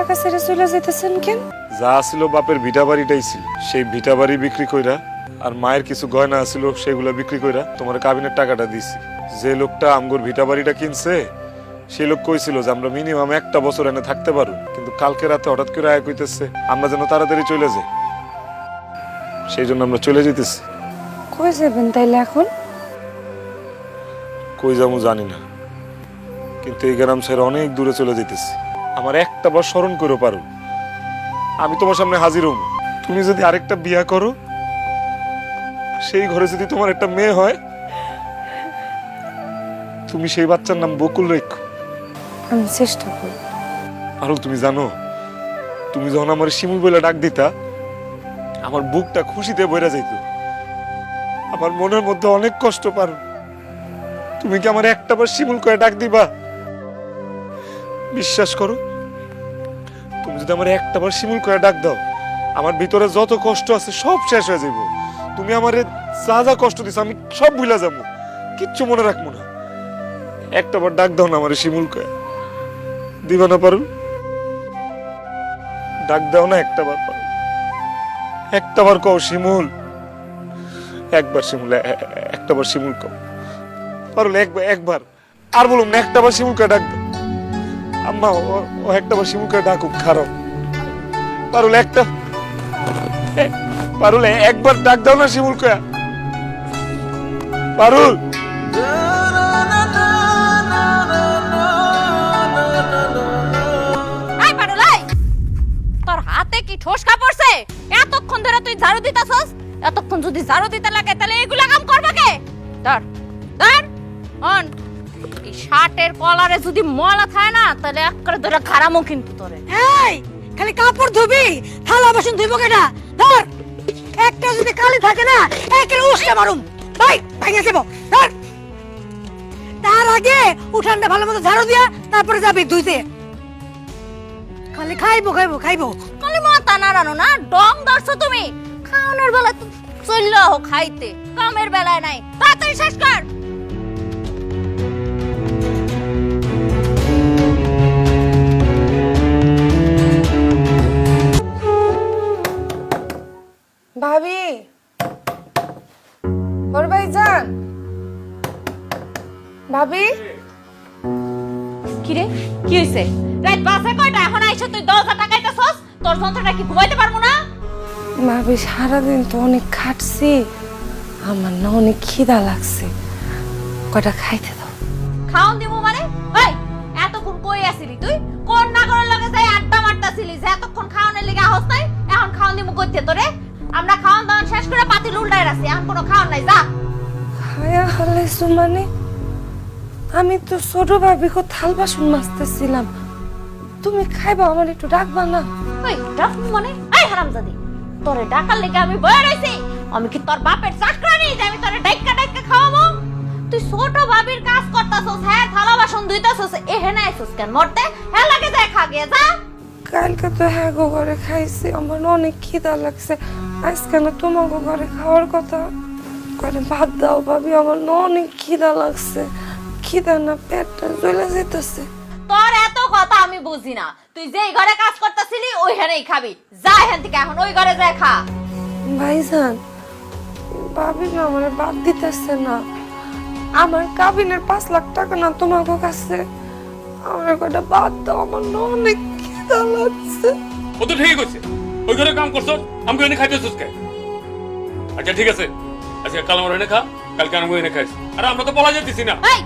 এলাকা ছেড়ে চলে যেতেছেন কেন? যা ছিল বাপের ভিটা বাড়িটাই ছিল, সেই ভিটা বাড়ি বিক্রি কইরা আর মায়ের কিছু গয়না ছিল সেগুলো বিক্রি কইরা তোমার কাবিনের টাকাটা দিছি। যে লোকটা আমগোর ভিটা বাড়িটা কিনছে সেই লোক কইছিল যে আমরা মিনিমাম 1টা বছর এনে থাকতে পারবো, কিন্তু কালকে রাতে হঠাৎ করে আয় কইতেছে আমরা যেন তাড়াতাড়ি চলে যাই, সেই জন্য আমরা চলে যেতেছি। কই যাবেন তাইলে এখন? কই যাবো জানি না, কিন্তু এই গ্রাম ছেড়ে অনেক দূরে চলে যেতেছি। আমার একটা বার স্মরণ করে পারো, আমি তোমার সামনে হাজির হব। তুমি যদি আরেকটা বিয়া করো, সেই ঘরে যদি তোমার একটা মেয়ে হয়, তুমি সেই বাচ্চার নাম বকুল রেখো। আমি চেষ্টা করব। আর তুমি জানো, তুমি যখন আমার শিমুল বলে ডাক দিতা, আমার বুকটা খুশিতে বইরা যাইত। আমার মনের মধ্যে অনেক কষ্ট পারো, তুমি কি আমার একটা বার শিমুল করে ডাক দিবা? বিশ্বাস করো, তুমি যদি আমার একটা বার শিমুল করে ডাক দাও, আমার ভিতরে যত কষ্ট আছে সব শেষ হয়ে যাবো। তুমি আমারে যা যা কষ্ট দিছো আমি সব ভুলে যাবো, কিচ্ছু মনে রাখবো না। একটা বার ডাক দাও না আমার শিমুল করে, দিবা না পারো? ডাক দাও না একটা বার, পারো একটা বার কও শিমুল, একবার শিমুল, একটা বার শিমুল কও পারো, একবার আর বলুন না, একটা বার শিমুল করে ডাক দাও। আম্মা ও একটা বার শিমুল করে ডাকুক, খারাপ পারুল একটা পারুল একবার ডাক দাও না শিমুল করে, পারুল। তোর হাতে কি ঠোসকা পড়ছে? এতক্ষণ ধরে তুই ঝাড়ু দিতাছস, এতক্ষণ যদি ঝাড়ু দিতে লাগে তাহলে এগুলা কাম করবে কে? ধর ধর অন, এই শার্টের কলারে যদি ময়লা থাকে না তাহলে একবারে ধরে খারামো কিন্তু তোরে। এই খালি কাপড় ধুবি, থালা বাসন ধুইব কেডা? ধর একটা যদি কালি থাকে না একের উস্কে মারুম, ভাই ভাইয়া দেব। ধর তার আগে উঠানটা ভালো মতো ঝাড়ু দিয়া তারপরে যাবি ধুইতে। খালি খাইবো খাইবো খাইবো, খালি মাথা নাড়ানো না, ডং ধরছো তুমি। খাওয়ানোর বেলা তো চললো হো খাইতে, কামের বেলায় নাই। তাড়াতাড়ি শেষ কর। ভাবি, ওর ভাইজান, ভাবি। কি রে, কি হইছে? রাত বাসে কয়টা? এখন আইছো তুই 10,000 টাকা দিতেছস, তোর যন্ত্রটা কি ঘুমাইতে পারবো না? ভাবি সারাদিন তো অনেক খাটছি, আমার না অনেক খিদা লাগছে, কয়টা খাইতে দাও। খাওন দিমু মানে? এই এতক্ষণ কই আছিলি তুই? কোন নাগরের লগে যাই আড্ডা মারতাছিলি যে এতক্ষণ খাওনের লাগি আহস নাই? এখন খাওন দিমু কইতে তোরে? আমরা খাওন দাওন শেষ করে পাতিল উল্টায় রাখছি, এখন কোনো খাওন নাই, যা। খায়া হালাইছো মানে? আমি তো ছোট ভাবিকে থাল বাসন মাজতেছিলাম, তুমি খাইবা, আমার একটু ডাকবা না? ওই ডাক মানে? এই হারামজাদি, তোরে ডাকার লাগি আমি বয়ে রইছি? আমি কি তোর বাপের চাকরানি যে আমি তোরে ডাইক্কা ডাইক্কা খাওয়াবো? তুই ছোট ভাবির কাজ করতাছস, হ্যাঁ থালা বাসন ধুইতাছস, এহেনে আইছস কেন মরতে? হ্যাঁ লাগে যায়, খা গিয়ে যা। কালকে তো হ্যাঁ গো ঘরে খাইছি, আমার অনেক খিদা লাগছে, আজকে না তোমাকে ঘরে খাওয়ার কথা। করে ভাত দাও ভাবি, আমার অনেক খিদা লাগছে, খিদা না পেটটা জ্বলে যেতেছে। তোর এত কথা আমি বুঝি না, তুই যেই ঘরে কাজ করতেছিলি ওইখানেই খাবি, যা এখান থেকে, এখন ওই ঘরে যায় খা। ভাইজান, ভাবি না আমার বাদ দিতেছে না, আমার কাবিনের 5 লাখ টাকা না তোমাকে কাছে, আমার কটা বাদ দাও, আমার অনেক খিদা লাগছে। ও তো ঠিক আছে, ওই ঘরে কাম করছো, আমি ওখানে খাইতেছিস কে? আচ্ছা ঠিক আছে, আজকে কাল আমার এনে খা, কালকে আমি এনে খাইছি। আরে আমরা তো বলা যেতেছি না। এই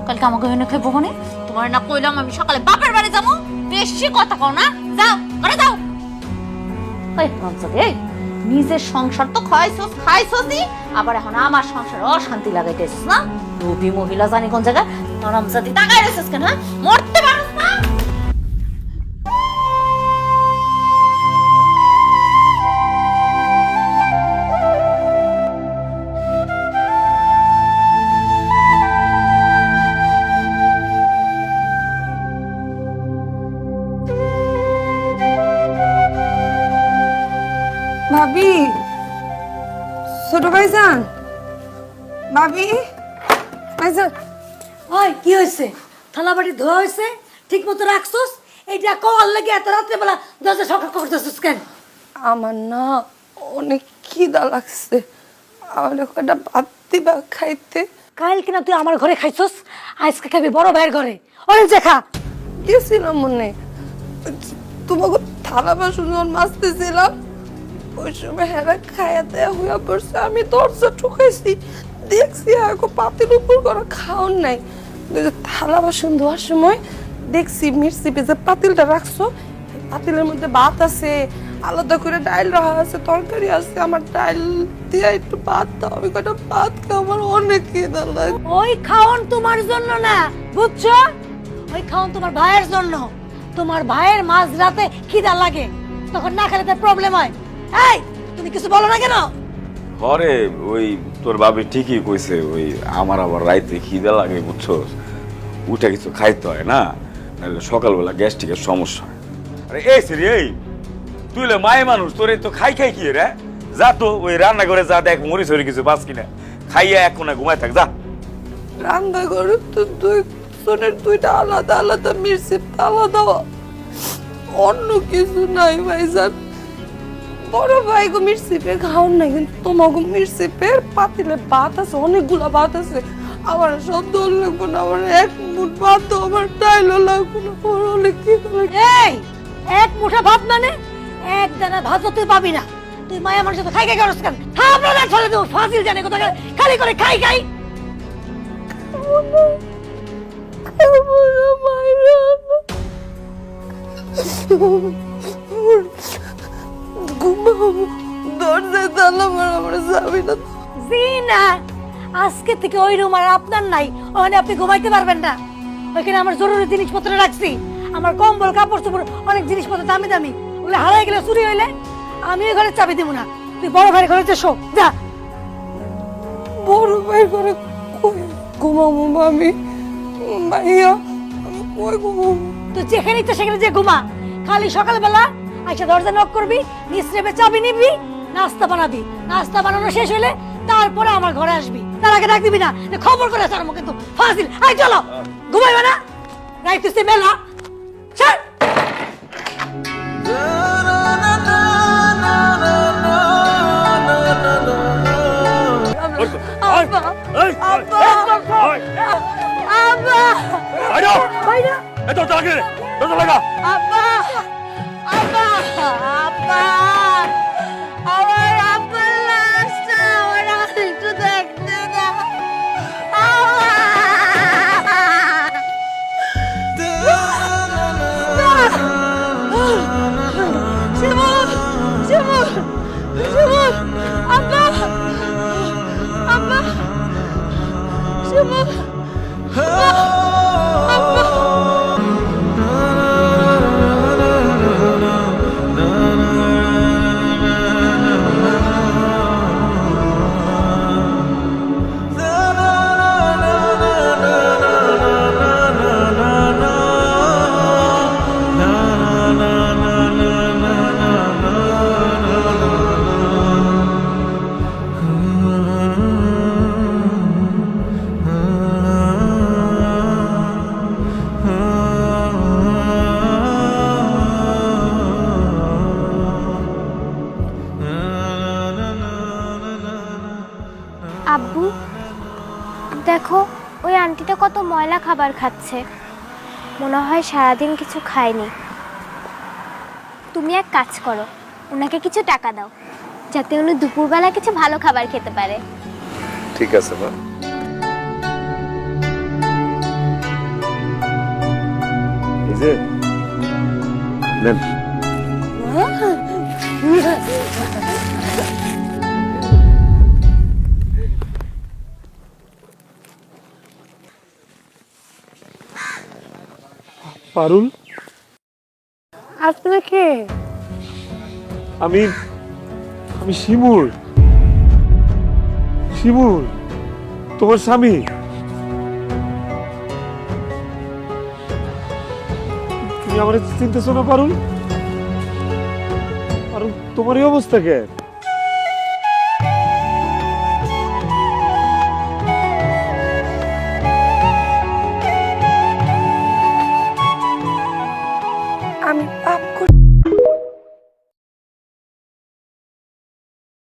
কালকে আমাকে এনে খাইবো মানে? তোমার না কইলাম আমি সকালে বাপের বাড়ি যাবো? বেশি কথা কও না, যাও ঘরে যাও। এই হারামজাদি, এই নিজের সংসার তো খাইছসই, আবার এখন আমার সংসার অশান্তি লাগাইতেছিস না? রবি মহিলা জানি কোন জায়গা। হারামজাদি তাকাই রইছিস কেন? হ্যাঁ মরতে পারছ না? ভাবি, ছোট ভাইজান, ভাবি, ভাইজান। ওই কি হয়েছে? থালা বাটি ধোয়া হয়েছে, ঠিক মতো রাখছস? এইটা কল লাগে এত রাত্রেবেলা দরজা সকাল করতেছিস কেন? আমার না অনেক খিদা লাগছে, আমার একটা ভাত দিবা খাইতে। কাল কিনা তুই আমার ঘরে খাইছস, আজকে খাবি বড় ভাইয়ের ঘরে। ওরে যে খা। গেছিলাম মনে, তোমাকে থালা বাসন যখন মাজতেছিলাম ওই সময় হেরা খাইয়া দেয়া হইয়া পড়ছে। আমি দরজা ঠুকাইছি, দেখছি আগে পাতির উপর করে খাওয়ার নাই। থালা বাসন ধোয়ার সময় দেখছি মির্চি পেঁচে পাতিলটা রাখছো, পাতিলের মধ্যে ভাত আছে, আলাদা করে ডাইল রাখা আছে, তরকারি আছে। আমার ডাইল দিয়ে একটু ভাত দাও, আমি কটা ভাত খাও, আমার অনেক খিদা লাগে। ওই খাওন তোমার জন্য না, বুঝছো? ওই খাওন তোমার ভাইয়ের জন্য। তোমার ভাইয়ের মাঝ রাতে খিদা লাগে, তখন না খেলে তার প্রবলেম হয়। এই তুমি কিছু বলো না কেন? হরে ওই তোর বাবি ঠিকই কইছে, ওই আমার আবার রাইতে খিদা লাগে বুঝছো, উঠে কিছু খাইতে হয় না, নাহলে সকালবেলা গ্যাস্ট্রিকের সমস্যা হয়। আরে এই সিরি এই তুই মায়ে মানুষ, তোর তো খাই খাই কি রে, যা তো ওই রান্না করে যা দেখ মরি সরি কিছু পাস কিনা, খাইয়া এখন ঘুমায় থাক যা। রান্না করে তো দুই জনের দুইটা আলাদা আলাদা মির্চি আলাদা, অন্য কিছু নাই ভাইজান। বড় ভাই গো মির্চিপের খাওয়ার নাই, কিন্তু তোমাকে মির্চিপের পাতিলে ভাত আছে, অনেকগুলা ভাত আছে। আমার সব দল লাগবো না, আমার এক মুঠ ভাত দাও, আমার ডাইলও লাগবো না, আমার অনেক খিদা লাগে। এই এক মুঠা ভাত মানে এক দানা ভাত তুই পাবি না। তুই মায়া মানুষ তো খাই খাই করস কেন? থামলো না চলে দেবো, ফাজিল জানে কোথা খালি করে খাই খাই। দরজায় তালা মারা, আমার যাবি না। জি না, আজকে থেকে ওই রুম আর আপনার নাই, ওখানে আপনি ঘুমাইতে পারবেন না। ওইখানে আমার জরুরি জিনিসপত্র রাখছি, আমার কম্বল কাপড় চোপড় অনেক জিনিসপত্র দামি দামি, ওগুলো হারাই গেলে চুরি হইলে আমি ওই ঘরে চাবি দিব না। তুই বড় ভাইয়ের ঘরে শো যা। বড় ভাই করে কই ঘুমাবো আমি? ভাইয়া আমি কই ঘুমাবো? তুই যেখানে ইচ্ছা সেখানে যে ঘুমা, খালি সকালবেলা আইসা দরজা নক করবি, নিশ্চয়ই চাবি নিবি, নাস্তা বানাবি, নাস্তা বানানো শেষ হইলে তারপরে আমার ঘরে আসবি। তার আগে ডাক দিবি না, খবর করে তার মুখে কিন্তু ফাজিল। আই চলো ঘুমাইবে না, রাইতেছে মেলা। ছাড়। আব্বা আব্বা আব্বা ভাইরা তো লাগে তো লাগা আব্বা আব্বা আব্বা আমার আব্বার লাশটা আমার একটু দেখতে দাও। শিমুল শিমুল শিমুল আব্বা আব্বা শিমুল আব্বু দেখো, ওই আন্টিটা কত ময়লা খাবার খাচ্ছে, মনে হয় সারাদিন কিছু খায়নি। তুমি এক কাজ করো, ওনাকে কিছু টাকা দাও, যাতে উনি দুপুরবেলা কিছু ভালো খাবার খেতে পারে। ঠিক আছে মা। এই যে নেন। পারুল, আপনাকে আমি শিমুল। শিমুল তোমার স্বামী। তুমি আমার চিনতেছো না পারুল? পারুল তোমার এই অবস্থা কেন?